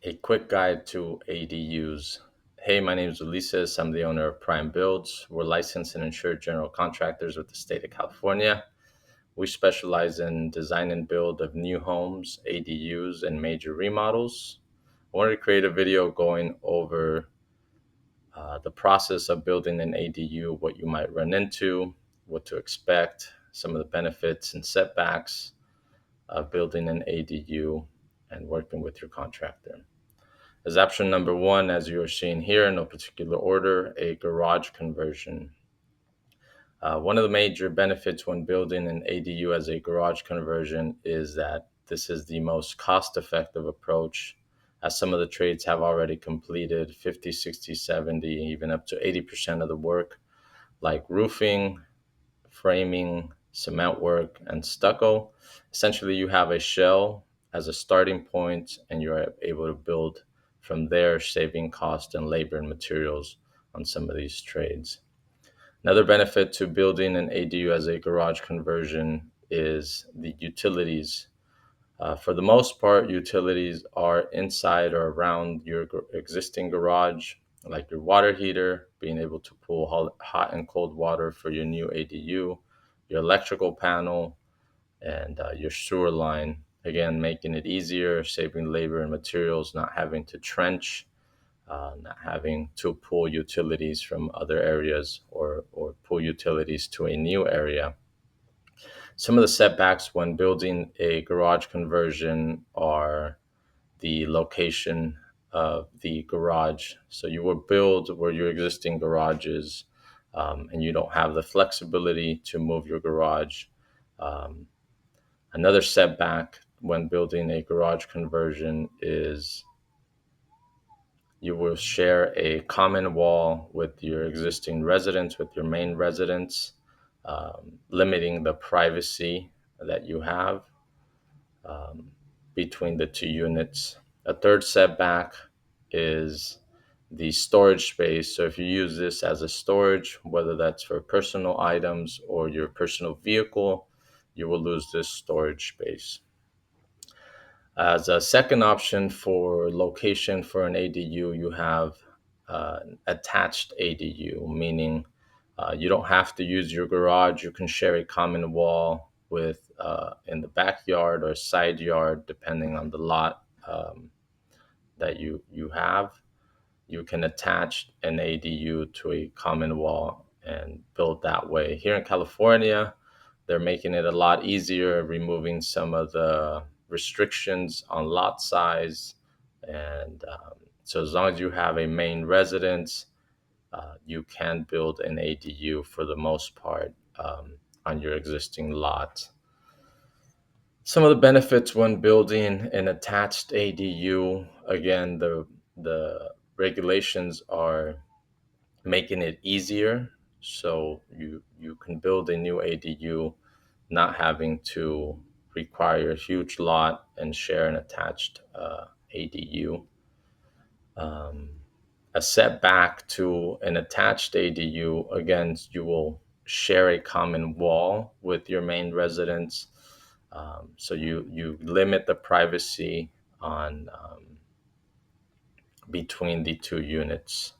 A quick guide to ADUs. Hey, my name is Ulises. I'm the owner of Prime Builds. We're licensed and insured general contractors with the state of California. We specialize in design and build of new homes, ADUs, and major remodels. I wanted to create a video going over the process of building an ADU, what you might run into, what to expect, some of the benefits and setbacks of building an ADU and working with your contractor. As option number one, as you are seeing here in no particular order, a garage conversion. One of the major benefits when building an ADU as a garage conversion is that this is the most cost effective approach, as some of the trades have already completed 50, 60, 70, even up to 80% of the work, like roofing, framing, cement work, and stucco. Essentially, you have a shell as a starting point, and you're able to build from there, saving cost and labor and materials on some of these trades. Another benefit to building an ADU as a garage conversion is the utilities. For the most part, utilities are inside or around your existing garage, like your water heater, being able to pull hot and cold water for your new ADU, your electrical panel, and your sewer line. Again, making it easier, saving labor and materials, not having to trench, not having to pull utilities from other areas or pull utilities to a new area. Some of the setbacks when building a garage conversion are the location of the garage. So you will build where your existing garage is, and you don't have the flexibility to move your garage. Um, Another setback when building a garage conversion is you will share a common wall with your existing residence, with your main residence, limiting the privacy that you have um, between the two units. A third setback is the storage space. So if you use this as a storage, whether that's for personal items or your personal vehicle, you will lose this storage space. As a second option for location for an ADU, you have attached ADU, meaning you don't have to use your garage. You can share a common wall with in the backyard or side yard, depending on the lot that you have. You can attach an ADU to a common wall and build that way. Here in California, they're making it a lot easier, removing some of the restrictions on lot size. And so, as long as you have a main residence, you can build an ADU for the most part on your existing lot. Some of the benefits when building an attached ADU, again, the regulations are making it easier. So you can build a new ADU not having to require a huge lot and share an attached ADU. Um, a setback to an attached ADU, again, you will share a common wall with your main residence. So you limit the privacy on between the two units.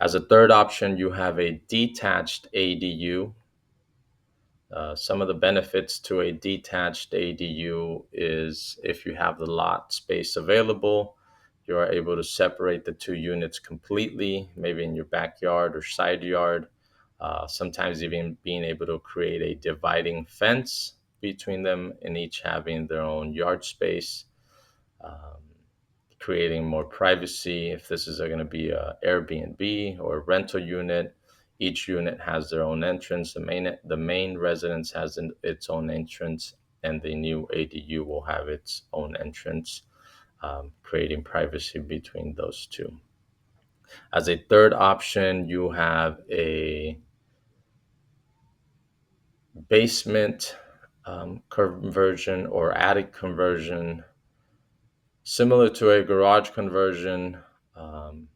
As a third option, you have a detached ADU. Some of the benefits to a detached ADU is if you have the lot space available, you are able to separate the two units completely, maybe in your backyard or side yard. Sometimes even being able to create a dividing fence between them and each having their own yard space. Um, Creating more privacy. If this is going to be a Airbnb or a rental unit, each unit has their own entrance. The main residence has its own entrance, and the new ADU will have its own entrance, creating privacy between those two. As a third option, you have a basement conversion or attic conversion, similar to a garage conversion. Um,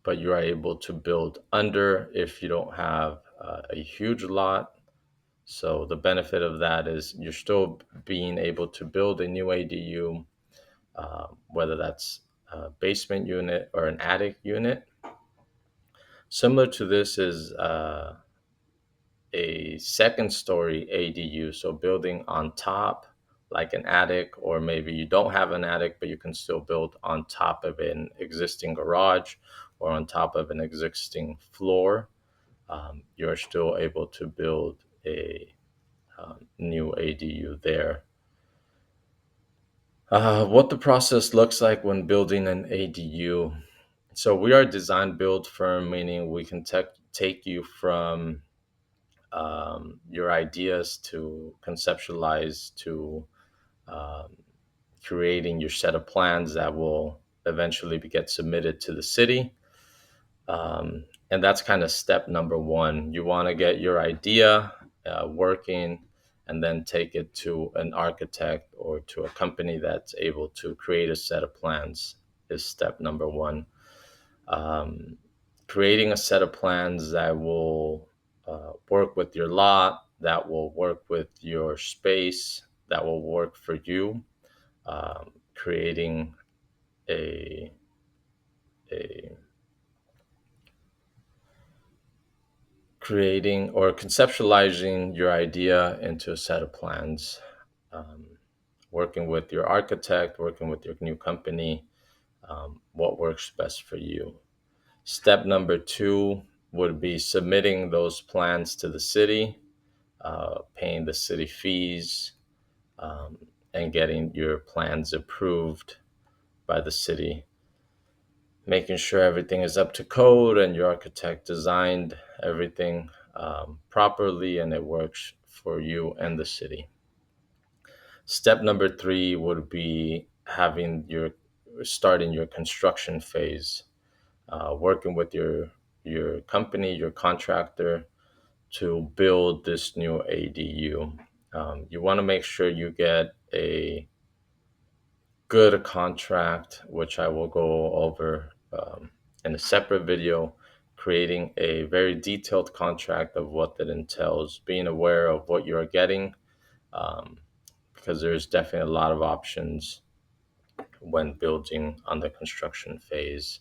but you are able to build under if you don't have a huge lot. So the benefit of that is you're still being able to build a new ADU, whether that's a basement unit or an attic unit. Similar to this is a second story ADU, so building on top, like an attic, or maybe you don't have an attic, but you can still build on top of an existing garage or on top of an existing floor. You're still able to build a new ADU there. What the process looks like when building an ADU. So we are a design build firm, meaning we can take you from your ideas to conceptualize to um, creating your set of plans that will eventually get submitted to the city. And that's kind of step number one. You want to get your idea working and then take it to an architect or to a company that's able to create a set of plans, is step number one. Um, Creating a set of plans that will work with your lot, that will work with your space, that will work for you. Creating a, a creating or conceptualizing your idea into a set of plans, um, working with your architect, working with your new company, what works best for you. Step number two would be submitting those plans to the city, paying the city fees, um, and getting your plans approved by the city, making sure everything is up to code and your architect designed everything properly and it works for you and the city. Step number three would be having your starting your construction phase, working with your company, your contractor, to build this new ADU. You want to make sure you get a good contract, which I will go over in a separate video, creating a very detailed contract of what that entails, being aware of what you're getting, um, because there's definitely a lot of options when building on the construction phase.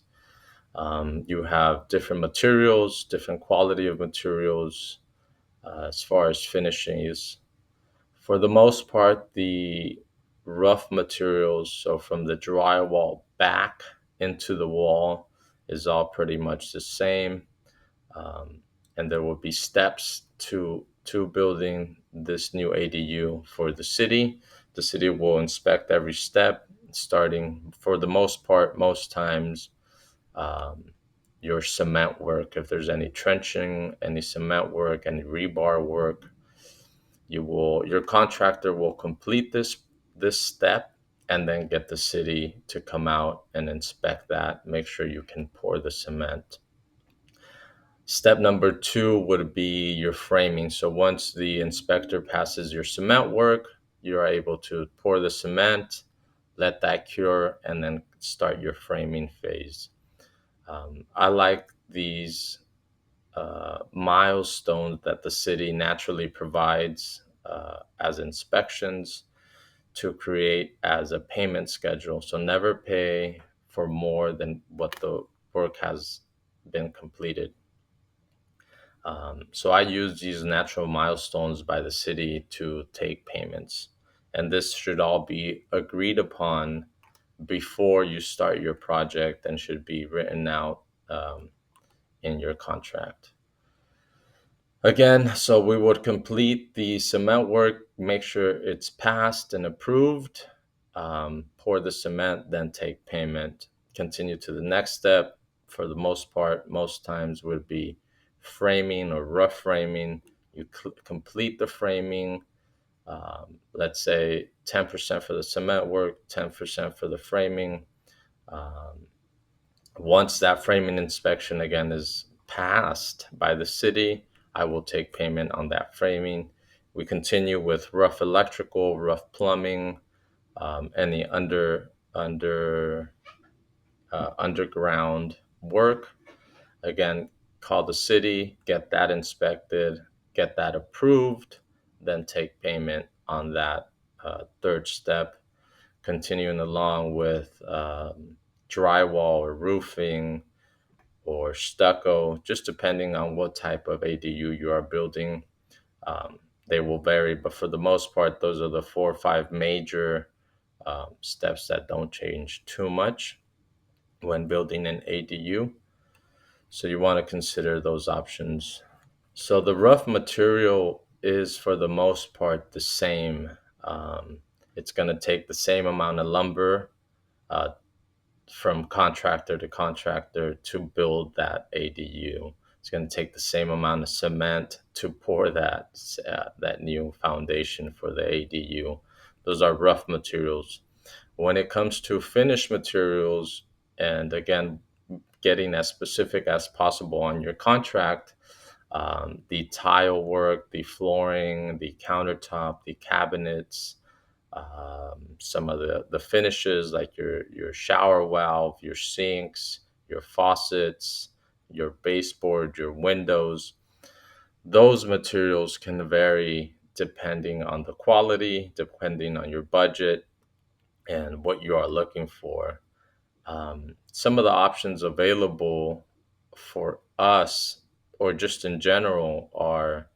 You have different materials, different quality of materials as far as finishing is. For the most part, the rough materials, so from the drywall back into the wall, is all pretty much the same. Um, and there will be steps to building this new ADU for the city. The city will inspect every step, starting for the most part, most times, um, your cement work. If there's any trenching, any cement work, any rebar work, your contractor will complete this step and then get the city to come out and inspect that, make sure you can pour the cement. Step number two would be your framing. So once the inspector passes your cement work, you're able to pour the cement, let that cure, and then start your framing phase. I like these milestones that the city naturally provides as inspections to create as a payment schedule. So never pay for more than what the work has been completed. So I use these natural milestones by the city to take payments. And this should all be agreed upon before you start your project and should be written out in your contract. Again, so we would complete the cement work, make sure it's passed and approved, pour the cement, then take payment. Continue to the next step. For the most part, most times would be framing or rough framing. You complete the framing, let's say 10% for the cement work, 10% for the framing. Um, Once that framing inspection again is passed by the city, I will take payment on that framing. We continue with rough electrical, rough plumbing, any underground work. Again, call the city, get that inspected, get that approved, then take payment on that third step. continuing along with drywall or roofing or stucco, just depending on what type of ADU you are building. Um, they will vary, but for the most part, those are the 4 or 5 major steps that don't change too much when building an ADU. So you want to consider those options. So the rough material is for the most part the same. Um, it's going to take the same amount of lumber uh, from contractor to contractor to build that ADU. It's going to take the same amount of cement to pour that new foundation for the ADU. Those are rough materials. When it comes to finished materials, and again, getting as specific as possible on your contract, the tile work, the flooring, the countertop, the cabinets, some of the finishes like your shower valve, your sinks, your faucets, your baseboard, your windows. Those materials can vary depending on the quality, depending on your budget, and what you are looking for. Some of the options available for us, or just in general, are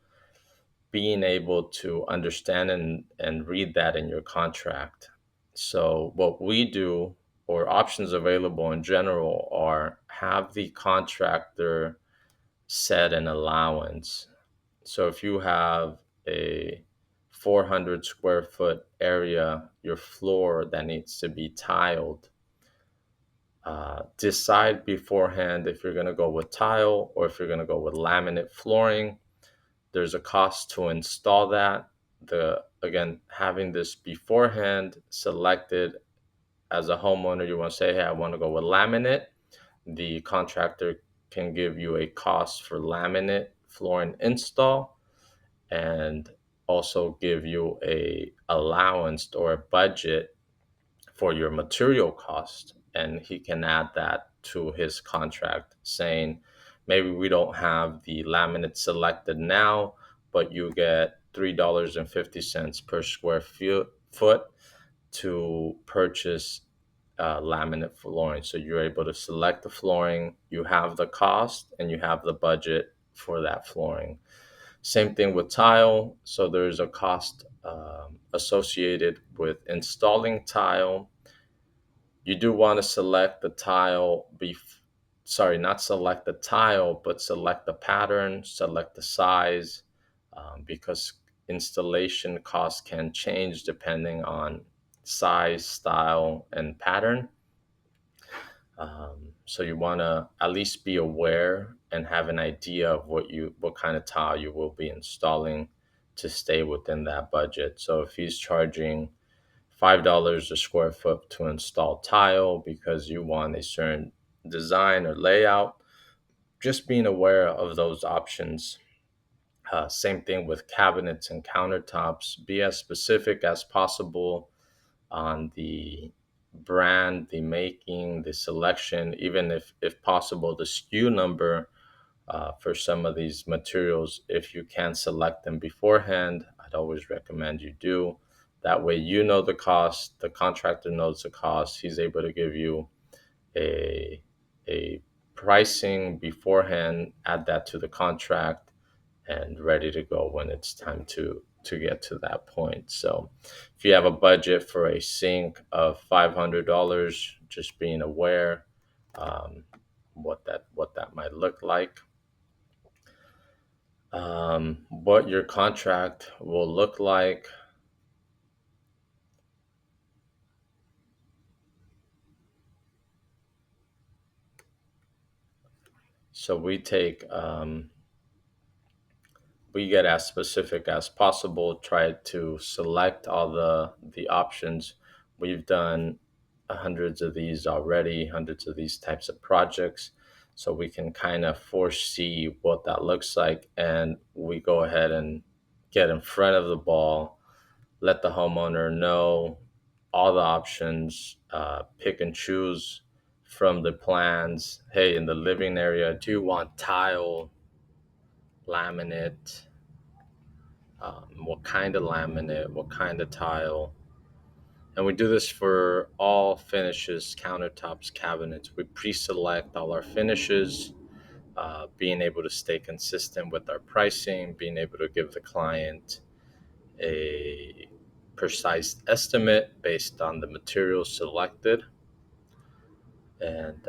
being able to understand and read that in your contract. So, what we do, or options available in general, are have the contractor set an allowance. So, if you have a 400 square foot area, your floor that needs to be tiled, decide beforehand if you're going to go with tile or if you're going to go with laminate flooring. There's a cost to install that. The Again, having this beforehand selected as a homeowner, you want to say, hey, I want to go with laminate. The contractor can give you a cost for laminate flooring install, and also give you a allowance or a budget for your material cost, and he can add that to his contract, saying maybe we don't have the laminate selected now, but you get $3.50 per square foot to purchase laminate flooring. So you're able to select the flooring, you have the cost, and you have the budget for that flooring. Same thing with tile. So there's a cost associated with installing tile. You do want to select the tile sorry, not select the tile, but select the pattern, select the size, because installation costs can change depending on size, style, and pattern. So you want to at least be aware and have an idea of what kind of tile you will be installing to stay within that budget. So if he's charging $5 a square foot to install tile because you want a certain design or layout, just being aware of those options. Same thing with cabinets and countertops. Be as specific as possible on the brand, the making, the selection, even if possible, the SKU number for some of these materials. If you can select them beforehand, I'd always recommend you do. That way, you know the cost, the contractor knows the cost. He's able to give you a a pricing beforehand, add that to the contract, and ready to go when it's time to get to that point. So, if you have a budget for a sink of $500, just being aware um, what that might look like. What your contract will look like. So we get as specific as possible. Try to select all the options. We've done hundreds of these already, hundreds of these types of projects, so we can kind of foresee what that looks like, and we go ahead and get in front of the ball, let the homeowner know all the options, pick and choose from the plans. Hey, in the living area, do you want tile, laminate? What kind of laminate? What kind of tile? And we do this for all finishes, countertops, cabinets. We pre-select all our finishes, being able to stay consistent with our pricing, being able to give the client a precise estimate based on the materials selected, and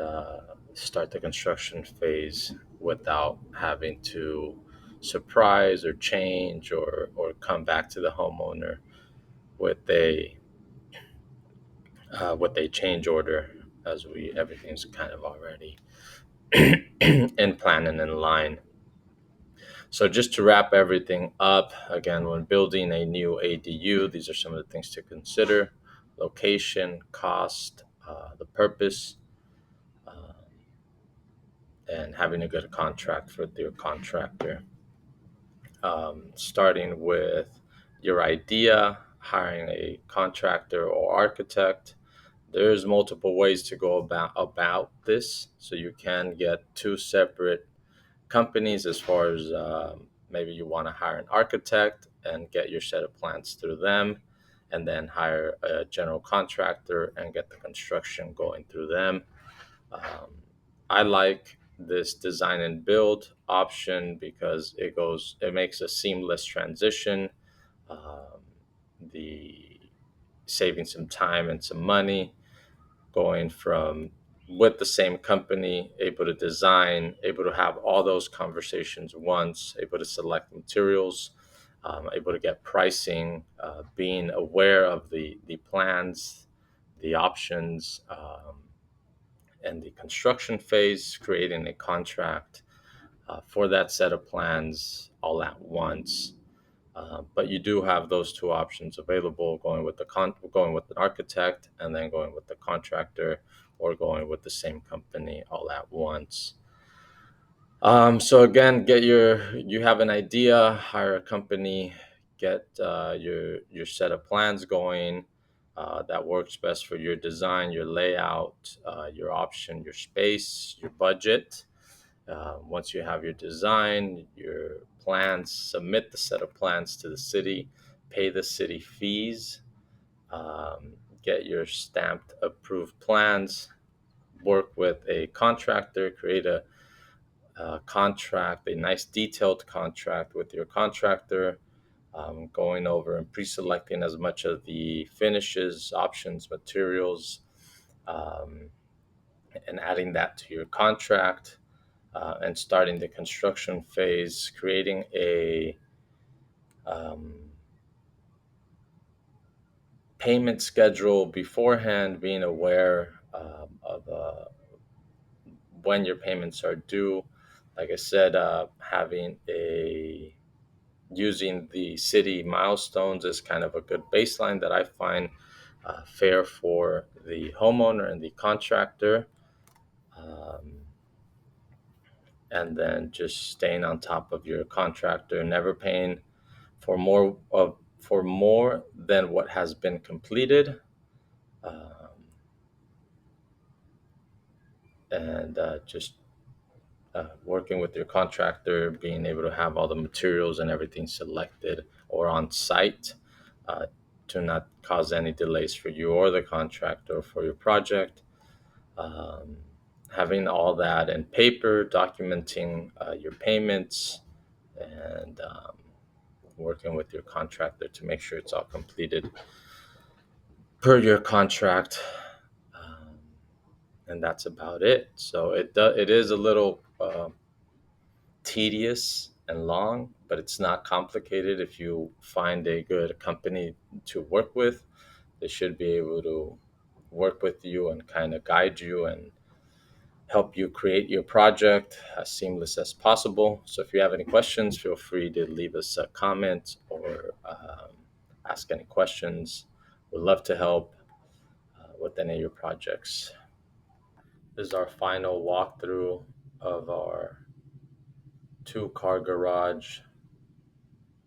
start the construction phase without having to surprise or change or come back to the homeowner with a change order, as we everything's kind of already in plan and in line. So just to wrap everything up, again, when building a new ADU, these are some of the things to consider: location, cost, the purpose, uh, and having a good contract with your contractor. Starting with your idea, hiring a contractor or architect. There's multiple ways to go about this, so you can get two separate companies as far as maybe you want to hire an architect and get your set of plans through them, and then hire a general contractor and get the construction going through them. Um, I like this design and build option because it makes a seamless transition. Um, the Saving some time and some money, going from with the same company, able to design, able to have all those conversations once, able to select materials, able to get pricing, being aware of the plans, the options, and the construction phase, creating a contract for that set of plans all at once. But you do have those two options available: going with an architect, and then going with the contractor, or going with the same company all at once. So again, you have an idea, hire a company, get your set of plans going. That works best for your design, your layout, your option, your space, your budget. Once you have your design, your plans, submit the set of plans to the city, pay the city fees, get your stamped approved plans, work with a contractor, create a contract, a nice detailed contract with your contractor, going over and pre selecting as much of the finishes, options, materials, um, and adding that to your contract, and starting the construction phase, creating a um, payment schedule beforehand, being aware of when your payments are due. Like I said, having a using the city milestones is kind of a good baseline that I find fair for the homeowner and the contractor. Um, and then just staying on top of your contractor, never paying for more than what has been completed, um, and just working with your contractor, being able to have all the materials and everything selected or on site, uh, to not cause any delays for you or the contractor for your project. Um, Having all that in paper, documenting your payments, and working with your contractor to make sure it's all completed per your contract. Um, and that's about it. So it is a little tedious and long, but it's not complicated. If you find a good company to work with, they should be able to work with you and kind of guide you and help you create your project as seamless as possible. So if you have any questions, feel free to leave us a comment or ask any questions. We'd love to help with any of your projects. This is our final walkthrough of our two-car garage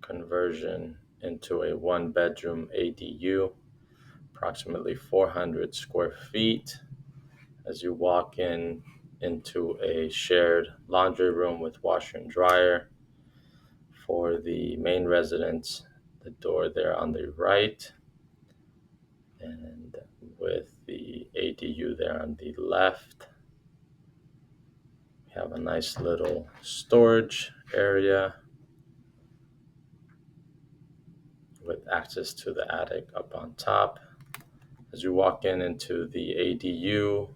conversion into a one-bedroom ADU, approximately 400 square feet. As you walk into a shared laundry room with washer and dryer for the main residence, the door there on the right, And with the ADU there on the left, we have a nice little storage area with access to the attic up on top. As you walk in into the ADU,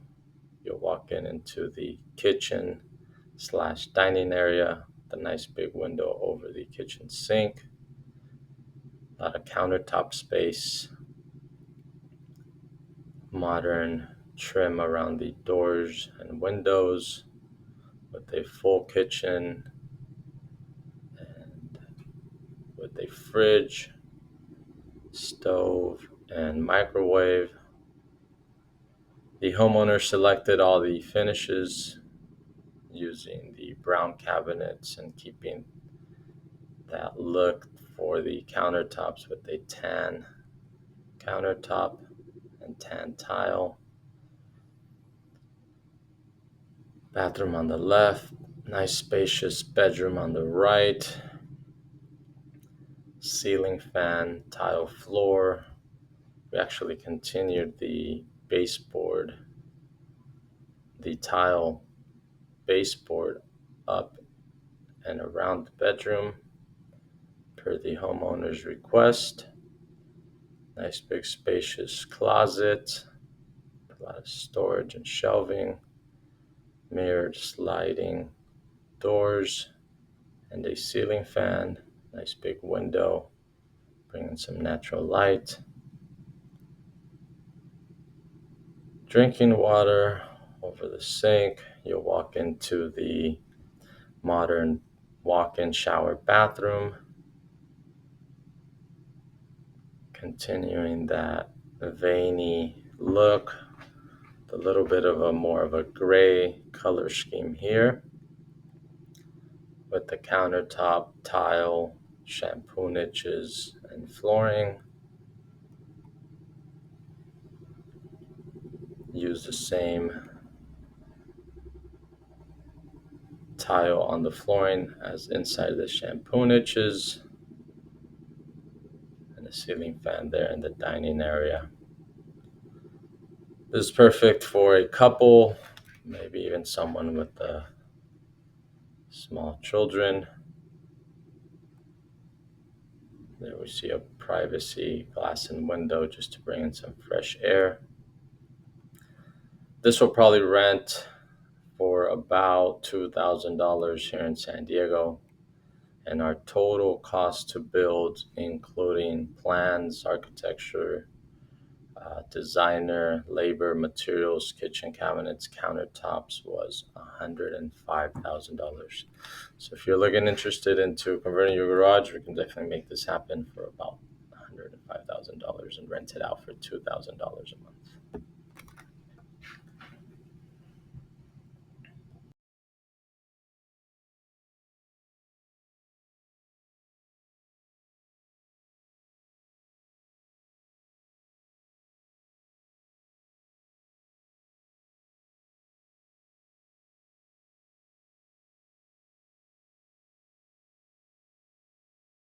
you'll walk in into the kitchen slash dining area, the nice big window over the kitchen sink, a lot of countertop space, modern trim around the doors and windows with a full kitchen and with a fridge, stove, and microwave. The homeowner selected all the finishes using the brown cabinets and keeping that look for the countertops with a tan countertop and tan tile. Bathroom on the left, nice spacious bedroom on the right, ceiling fan, tile floor. We actually continued the baseboard, the tile baseboard up and around the bedroom per the homeowner's request. Nice big spacious closet, a lot of storage and shelving, mirrored sliding doors, and a ceiling fan. Nice big window, bringing some natural light. Drinking water over the sink. You'll walk into the modern walk-in shower bathroom, continuing that veiny look, a little bit of a more of a gray color scheme here with the countertop, tile, shampoo niches, and flooring. Use the same tile on the flooring as inside the shampoo niches, and the ceiling fan there in the dining area. This is perfect for a couple, maybe even someone with small children. There we see a privacy glass and window just to bring in some fresh air. This will probably rent for about $2,000 here in San Diego. And our total cost to build, including plans, architecture, designer, labor, materials, kitchen cabinets, countertops, was $105,000. So if you're looking interested into converting your garage, we can definitely make this happen for about $105,000 and rent it out for $2,000 a month.